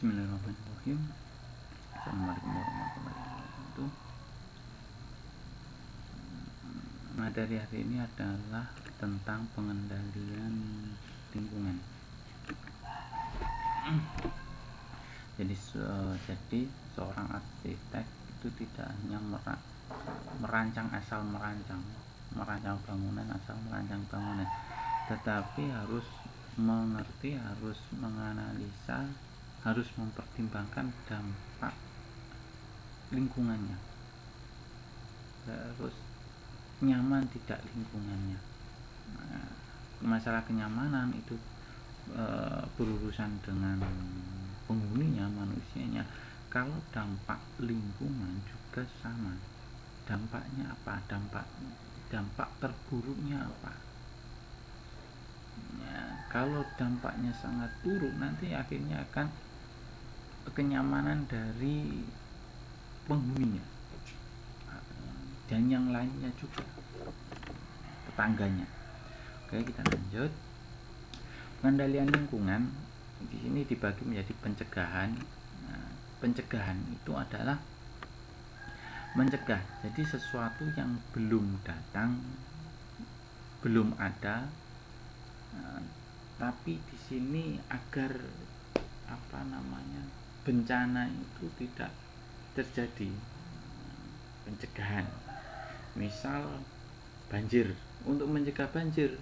Bismillahirrahmanirrahim. Assalamualaikum warahmatullahi wabarakatuh. Materi hari ini adalah tentang pengendalian lingkungan. Jadi seorang arsitek itu tidak hanya merancang bangunan, tetapi harus mengerti, harus menganalisa, harus mempertimbangkan dampak lingkungannya, harus nyaman tidak lingkungannya. Masalah kenyamanan itu berurusan dengan penghuninya, manusianya. Kalau dampak lingkungan juga sama, dampaknya apa, dampak terburuknya apa ya. Kalau dampaknya sangat buruk, nanti akhirnya akan kenyamanan dari penghuninya dan yang lainnya juga, tetangganya. Oke, kita lanjut. Pengendalian lingkungan di sini dibagi menjadi pencegahan. Pencegahan itu adalah mencegah, jadi sesuatu yang belum datang, belum ada, tapi di sini agar bencana itu tidak terjadi. Pencegahan, misal banjir. Untuk mencegah banjir,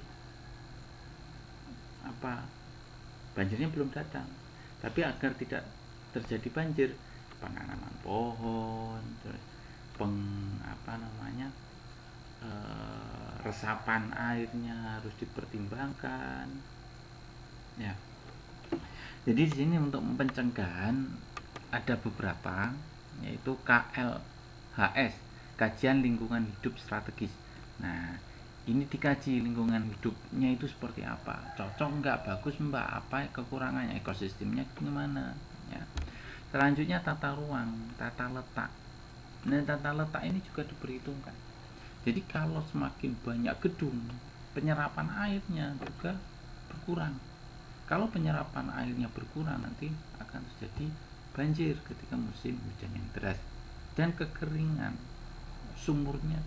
banjirnya belum datang, tapi agar tidak terjadi banjir, penanaman pohon, terus resapan airnya harus dipertimbangkan ya. Jadi di sini untuk pencegahan ada beberapa, yaitu KLHS, kajian lingkungan hidup strategis. Nah, ini dikaji lingkungan hidupnya itu seperti apa, cocok enggak, bagus mbak, apa kekurangannya, ekosistemnya gimana ya. Selanjutnya tata ruang, tata letak. Nah, tata letak ini juga diperhitungkan. Jadi kalau semakin banyak gedung, penyerapan airnya juga berkurang. Kalau penyerapan airnya berkurang, nanti akan terjadi banjir ketika musim hujan yang deras, dan kekeringan, sumurnya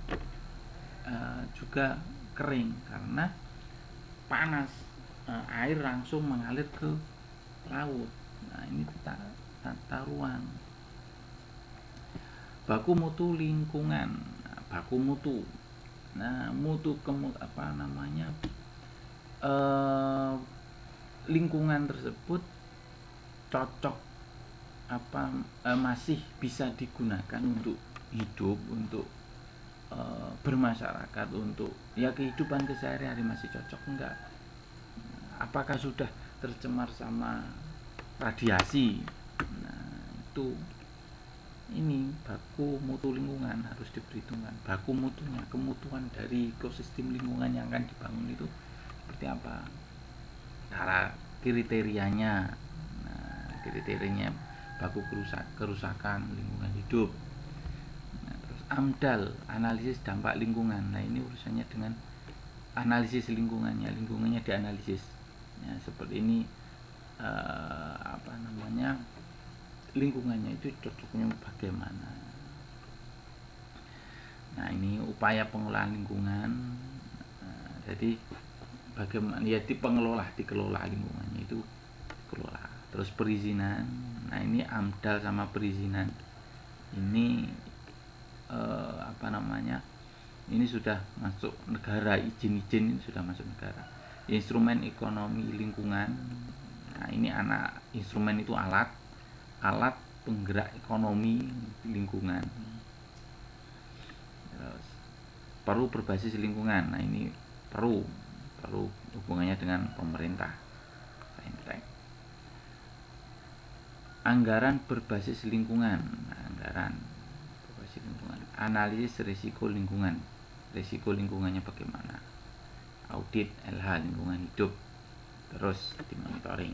juga kering karena panas, air langsung mengalir ke laut. Nah, ini tata ruang. Baku mutu lingkungan, baku mutu. Nah, mutu lingkungan tersebut cocok masih bisa digunakan untuk hidup, untuk bermasyarakat, untuk kehidupan sehari-hari, masih cocok enggak? Apakah sudah tercemar sama radiasi? Nah, itu ini baku mutu lingkungan harus diperhitungkan. Baku mutunya, kemutuan dari ekosistem lingkungan yang akan dibangun itu seperti apa, cara kriterianya. Nah, kriterianya baku kerusakan lingkungan hidup. Nah, terus AMDAL, analisis dampak lingkungan. Nah, ini urusannya dengan analisis lingkungannya dianalisis ya, seperti ini lingkungannya itu cocoknya bagaimana. Nah, ini upaya pengelolaan lingkungan. Jadi bagaimana dikelola lingkungannya itu dikelola. Terus perizinan. Nah, ini AMDAL sama perizinan ini ini sudah masuk negara, izin sudah masuk negara. Instrumen ekonomi lingkungan. Nah, ini instrumen itu alat penggerak ekonomi lingkungan. Terus perlu berbasis lingkungan. Nah, ini perlu hubungannya dengan pemerintah. Anggaran berbasis lingkungan. Nah, anggaran berbasis lingkungan. Analisis risiko lingkungan. Risiko lingkungannya bagaimana? Audit LH lingkungan hidup. Terus dimonitoring.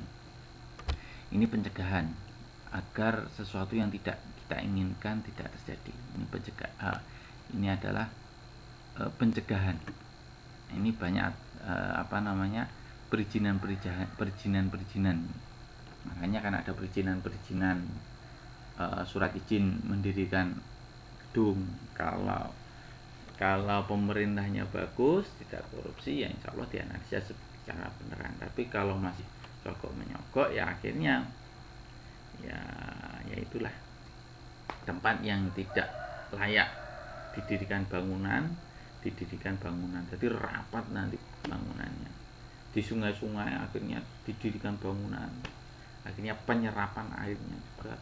Ini pencegahan agar sesuatu yang tidak kita inginkan tidak terjadi. Ini adalah pencegahan. Ini banyak perizinan. Makanya kan ada perizinan surat izin mendirikan gedung. Kalau pemerintahnya bagus, tidak korupsi, ya insya Allah dianalisa secara beneran. Tapi kalau masih sogok menyogok, ya akhirnya ya itulah tempat yang tidak layak didirikan bangunan. Jadi rapat nanti bangunannya di sungai-sungai, akhirnya didirikan bangunan, akhirnya penyerapan airnya juga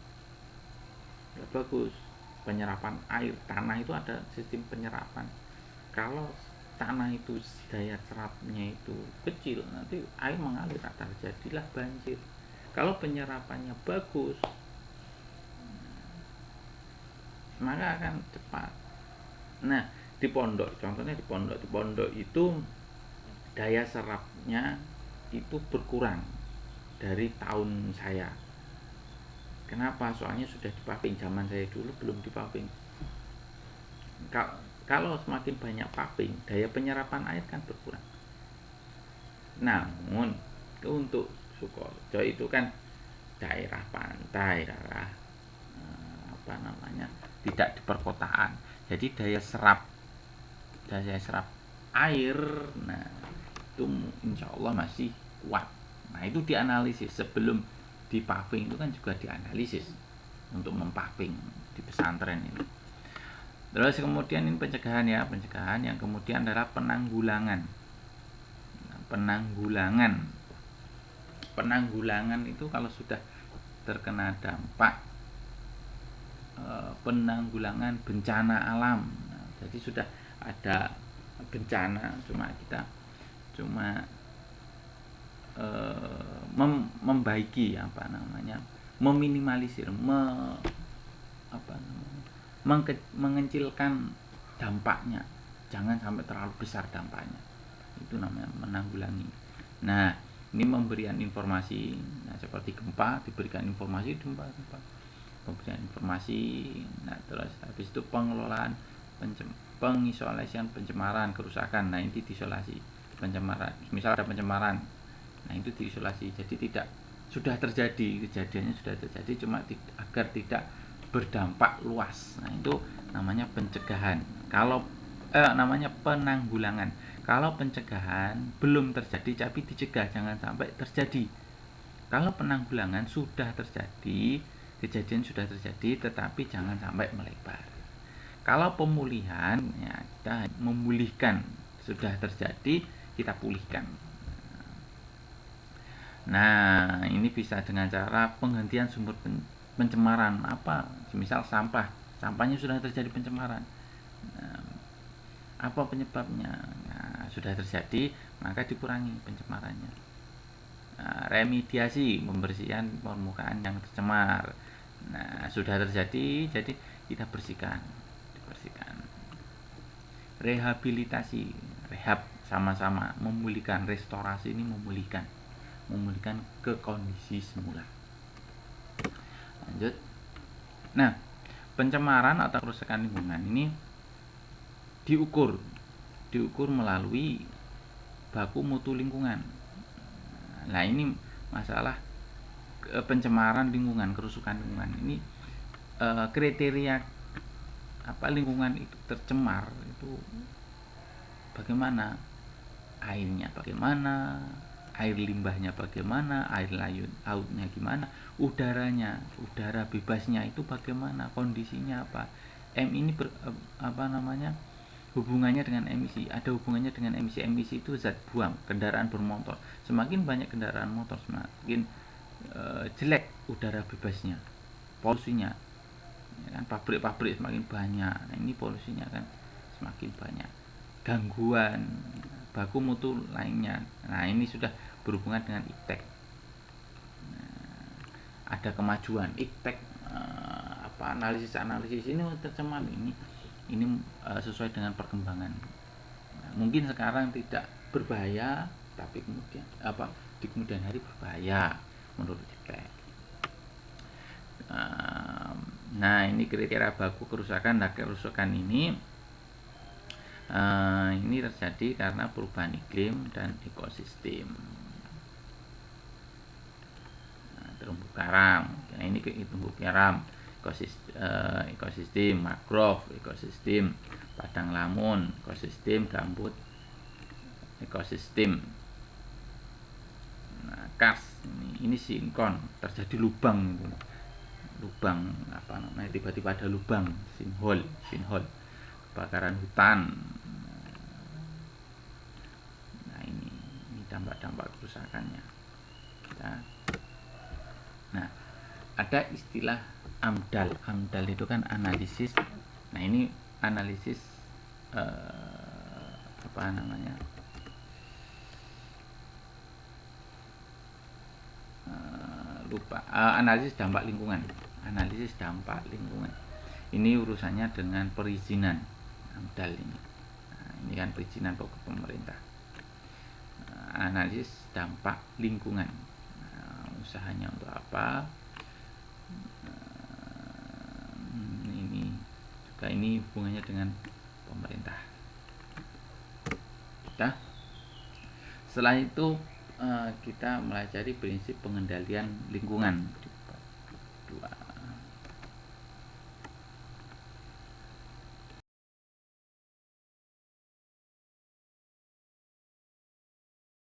tidak bagus. Penyerapan air tanah itu ada sistem penyerapan. Kalau tanah itu daya serapnya itu kecil, nanti air mengalir, terjadilah banjir. Kalau penyerapannya bagus, maka akan cepat. Nah, di pondok, contohnya di pondok itu daya serapnya itu berkurang dari tahun saya. Kenapa? Soalnya sudah dipaving. Zaman saya dulu belum dipaving. Kalau semakin banyak paving, daya penyerapan air kan berkurang. Namun untuk Sukorejo itu kan daerah pantai, daerah tidak di perkotaan. Jadi daya serap air, nah itu insya Allah masih kuat. Nah itu dianalisis sebelum di paving, itu kan juga dianalisis untuk mempaving di pesantren ini. Terus kemudian ini pencegahan yang kemudian adalah penanggulangan. Penanggulangan itu kalau sudah terkena dampak penanggulangan bencana alam. Nah, jadi sudah ada bencana, kita cuma membaiki meminimalisir, mengecilkan dampaknya, jangan sampai terlalu besar dampaknya. Itu namanya menanggulangi. Nah, ini memberikan informasi. Nah, seperti gempa diberikan informasi gempa. Pemberian informasi. Nah, terus habis itu pengelolaan pengisolasian pencemaran kerusakan. Nah, ini diisolasi pencemaran. Misal ada pencemaran, nah itu diisolasi. Jadi tidak sudah terjadi, kejadiannya sudah terjadi, cuma agar tidak berdampak luas. Nah, itu namanya pencegahan. Kalau namanya penanggulangan. Kalau pencegahan belum terjadi tapi dicegah jangan sampai terjadi. Kalau penanggulangan sudah terjadi, kejadian sudah terjadi tetapi jangan sampai melebar. Kalau pemulihan, ya kita memulihkan, sudah terjadi kita pulihkan. Nah, ini bisa dengan cara penghentian sumber pencemaran. Apa? Misal sampahnya sudah terjadi pencemaran. Nah, apa penyebabnya? Nah, sudah terjadi, maka dikurangi pencemarannya. Nah, remediasi, pembersihan permukaan yang tercemar. Nah, sudah terjadi, jadi kita dibersihkan. Rehabilitasi, rehab, sama-sama memulihkan. Restorasi ini memulihkan ke kondisi semula. Lanjut. Nah, pencemaran atau kerusakan lingkungan ini diukur melalui baku mutu lingkungan. Nah, ini masalah pencemaran lingkungan, kerusakan lingkungan ini kriteria lingkungan itu tercemar itu bagaimana, airnya bagaimana, air limbahnya bagaimana, air lautnya gimana, udara bebasnya itu bagaimana, kondisinya apa. ini hubungannya dengan emisi. Ada hubungannya dengan emisi itu zat buang kendaraan bermotor. Semakin banyak kendaraan motor, semakin jelek udara bebasnya, polusinya. Ya kan, pabrik semakin banyak, nah ini polusinya kan semakin banyak. Gangguan baku mutu lainnya, nah ini sudah berhubungan dengan iptek. Nah, ada kemajuan iptek, analisis ini tercemar ini sesuai dengan perkembangan. Nah, mungkin sekarang tidak berbahaya, tapi kemudian di kemudian hari berbahaya menurut iptek. Nah, ini kriteria baku kerusakan. Nah, kerusakan ini terjadi karena perubahan iklim dan ekosistem. Nah, terumbu karang. Nah, ini terumbu karang, ekosistem mangrove, ekosistem padang lamun, ekosistem gambut, ekosistem. Nah, kars ini sinkron, terjadi lubang, apa namanya, tiba-tiba ada lubang, sinkhole, kebakaran hutan. Nah, ini dampak-dampak kerusakannya. Nah, ada istilah AMDAL. AMDAL itu kan analisis. Nah, ini analisis apa namanya? Analisis dampak lingkungan. Analisis dampak lingkungan. Ini urusannya dengan perizinan AMDAL ini. Nah, ini kan perizinan pokok pemerintah. Analisis dampak lingkungan. Nah, usahanya untuk apa? Ini juga ini hubungannya dengan pemerintah. Setelah itu kita mempelajari prinsip pengendalian lingkungan.